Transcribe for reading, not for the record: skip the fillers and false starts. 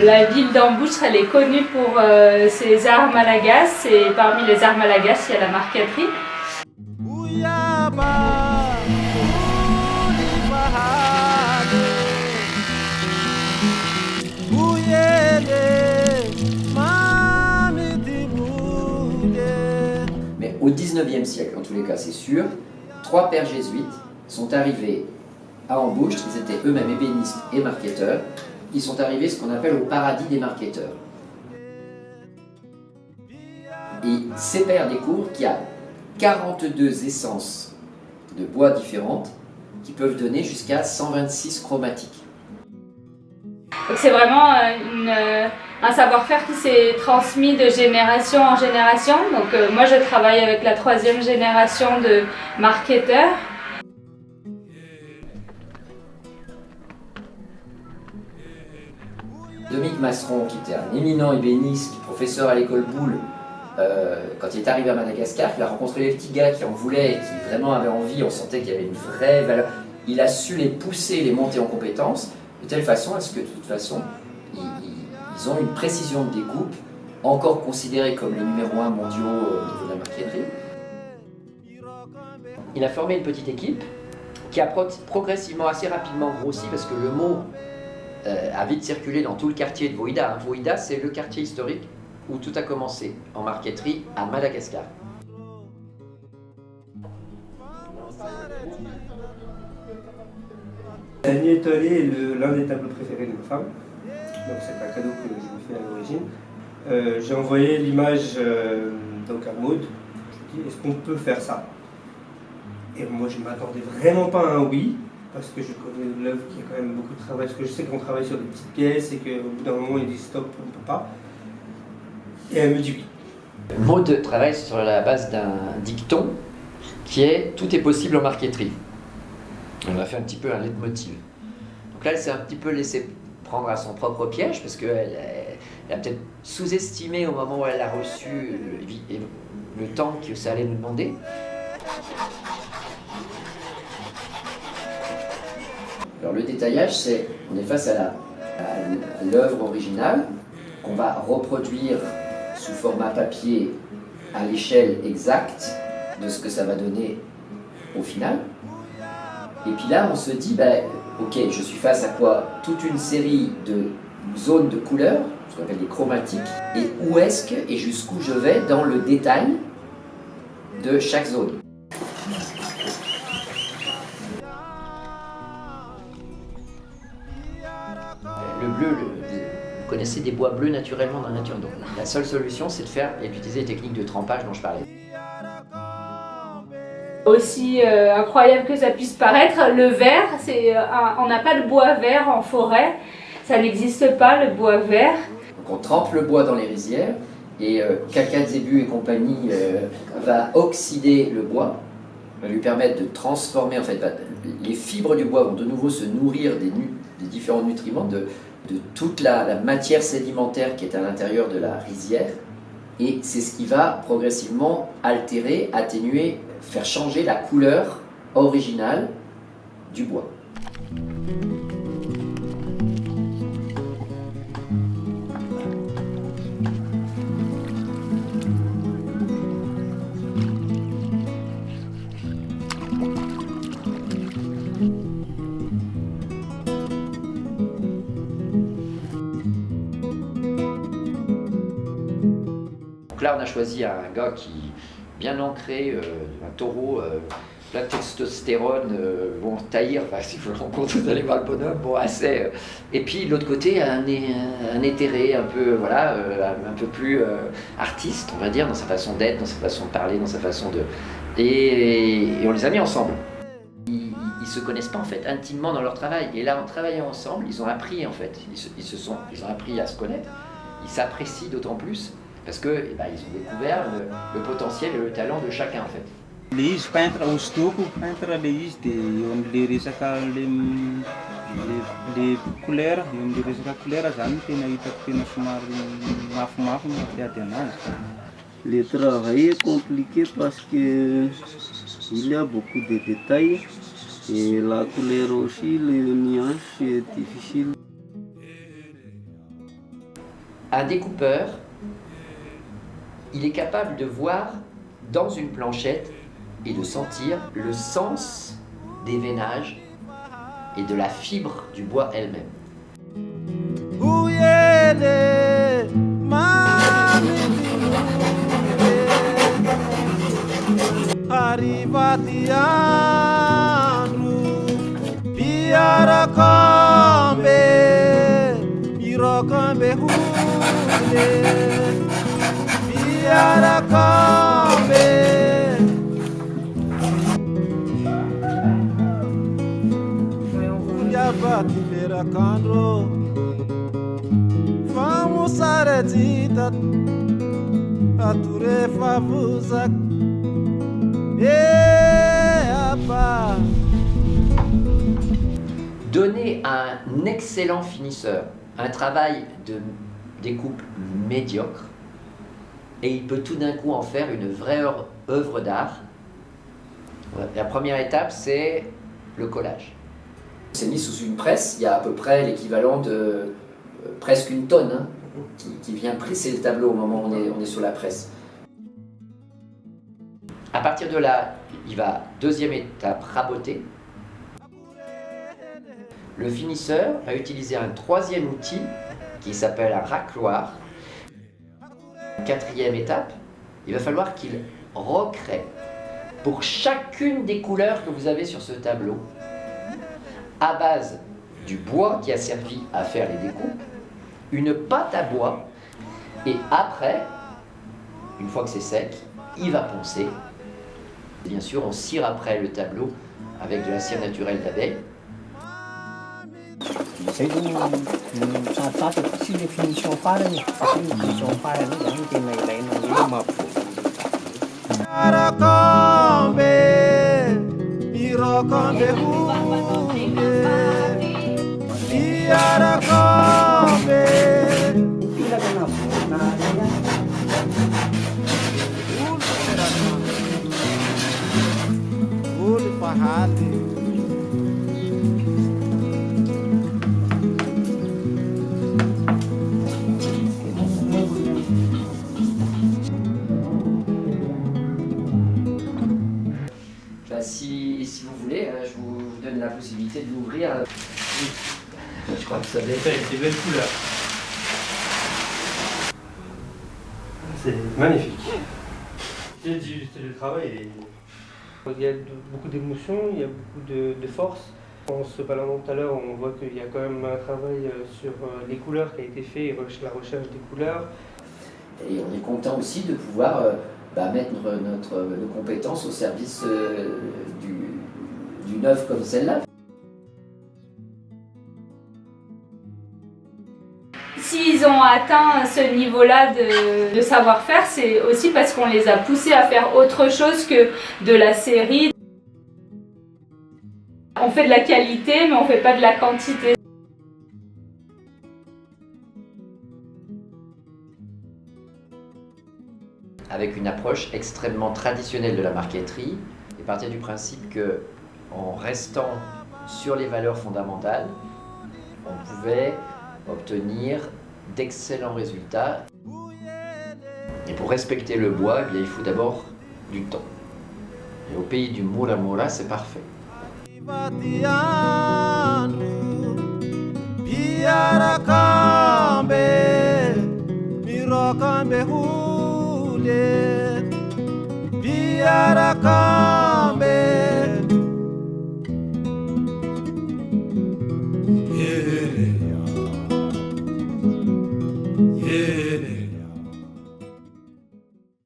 La ville d'Ambouches, elle est connue pour ses arts malagasy et parmi les arts malagasy, il y a la marqueterie. Mais au 19e siècle, en tous les cas c'est sûr, 3 pères jésuites sont arrivés à Ambouches, ils étaient eux-mêmes ébénistes et marketeurs. Ils sont arrivés ce qu'on appelle au paradis des marketeurs. Et ces pères découvrent qu'il y a 42 essences de bois différentes qui peuvent donner jusqu'à 126 chromatiques. C'est vraiment un savoir-faire qui s'est transmis de génération en génération. Donc moi je travaille avec la 3e génération de marketeurs. Dominique Masseron, qui était un éminent ébéniste, professeur à l'école Boulle, quand il est arrivé à Madagascar, il a rencontré les petits gars qui en voulaient et qui vraiment avaient envie, on sentait qu'il y avait une vraie valeur. Il a su les pousser, les monter en compétences, de telle façon à ce que, de toute façon, ils ont une précision de découpe, encore considérée comme les numéros 1 mondiaux au niveau de la marqueterie. Il a formé une petite équipe qui a progressivement, assez rapidement grossi, parce que le mot a vite circulé dans tout le quartier de Voïda. Voïda, c'est le quartier historique où tout a commencé en marqueterie à Madagascar. L'année étoilée est l'un des tableaux préférés de ma femme, donc c'est un cadeau que je lui fais à l'origine. J'ai envoyé l'image donc à Maud, je lui ai dit est-ce qu'on peut faire ça? Et moi je ne m'attendais vraiment pas à un oui, parce que je connais l'œuvre qui a quand même beaucoup de travail, parce que je sais qu'on travaille sur des petites pièces et qu'au bout d'un moment il dit stop, on ne peut pas. Et elle me dit oui. Maud travaille sur la base d'un dicton qui est « tout est possible en marqueterie ». On a fait un petit peu un leitmotiv. Donc là, elle s'est un petit peu laissée prendre à son propre piège, parce qu'elle a peut-être sous-estimé au moment où elle a reçu le temps que ça allait nous demander. Alors le détaillage, c'est on est face à l'œuvre originale qu'on va reproduire sous format papier à l'échelle exacte de ce que ça va donner au final. Et puis là, on se dit, ok, je suis face à quoi? Toute une série de zones de couleurs, ce qu'on appelle des chromatiques, et où est-ce que et jusqu'où je vais dans le détail de chaque zone. Le bleu, vous connaissez des bois bleus naturellement dans la nature, donc la seule solution c'est de faire et d'utiliser les techniques de trempage dont je parlais. Aussi incroyable que ça puisse paraître, le vert, on n'a pas de bois vert en forêt, ça n'existe pas le bois vert. Donc on trempe le bois dans les rizières et Kakadzébu et compagnie va oxyder le bois, va lui permettre de transformer, en fait, les fibres du bois vont de nouveau se nourrir des différents nutriments, de toute la matière sédimentaire qui est à l'intérieur de la rizière, et c'est ce qui va progressivement altérer, atténuer, faire changer la couleur originale du bois. Donc là, on a choisi un gars qui bien ancré, un taureau, plein de testostérone, bon, taillir, enfin, si vous le rencontrez, vous allez voir le bonhomme, bon, assez. Et puis, de l'autre côté, un éthéré, un peu, voilà, un peu plus artiste, on va dire, dans sa façon d'être, dans sa façon de parler, dans sa façon de... Et on les a mis ensemble. Ils se connaissent pas, en fait, intimement dans leur travail. Et là, en travaillant ensemble, ils ont appris, en fait, ils ont appris à se connaître, ils s'apprécient d'autant plus, parce que ils ont découvert le potentiel et le talent de chacun en fait. Le izy peintre hosodoko, peintre le izy dia eo amin'le resaka le couleur, eo amin'le resaka couleur zany tena hitako tena somary mafimafy mampiady anazy. Le travail est compliqué parce que il y a beaucoup de détails et la couleur aussi, les nuances, c'est difficile. Un découpeur, il est capable de voir dans une planchette et de sentir le sens des veinages et de la fibre du bois elle-même. Vamos aredita ature favuza apa. Donner à un excellent finisseur un travail de découpe médiocre et il peut tout d'un coup en faire une vraie œuvre d'art. La première étape, c'est le collage. C'est mis sous une presse, il y a à peu près l'équivalent de presque une tonne hein, qui vient presser le tableau au moment où on est sur la presse. À partir de là, il va, deuxième étape, raboter. Le finisseur va utiliser un troisième outil qui s'appelle un racloir. Quatrième étape, il va falloir qu'il recrée pour chacune des couleurs que vous avez sur ce tableau, à base du bois qui a servi à faire les découpes, une pâte à bois, et après, une fois que c'est sec, il va poncer. Bien sûr, on cire après le tableau avec de la cire naturelle d'abeille. Saya saat-saat kasi definition farany kasi definition farany zany tena ilaina hoe Arakombe irakombe irakombe ilaga na yan. Uli pahali. Si vous voulez, je vous donne la possibilité de l'ouvrir. Je crois que ça va être des belles couleurs. C'est magnifique. C'est le travail. Il y a beaucoup d'émotions, il y a beaucoup de force. En se baladant tout à l'heure, on voit qu'il y a quand même un travail sur les couleurs qui a été fait, et la recherche des couleurs. Et on est content aussi de pouvoir mettre nos compétences au service d'une œuvre comme celle-là. S'ils ont atteint ce niveau-là de savoir-faire, c'est aussi parce qu'on les a poussés à faire autre chose que de la série. On fait de la qualité, mais on ne fait pas de la quantité. Avec une approche extrêmement traditionnelle de la marqueterie, et partir du principe que, en restant sur les valeurs fondamentales, on pouvait obtenir d'excellents résultats. Et pour respecter le bois, eh bien, il faut d'abord du temps. Et au pays du Mura Mura, c'est parfait. Piaraka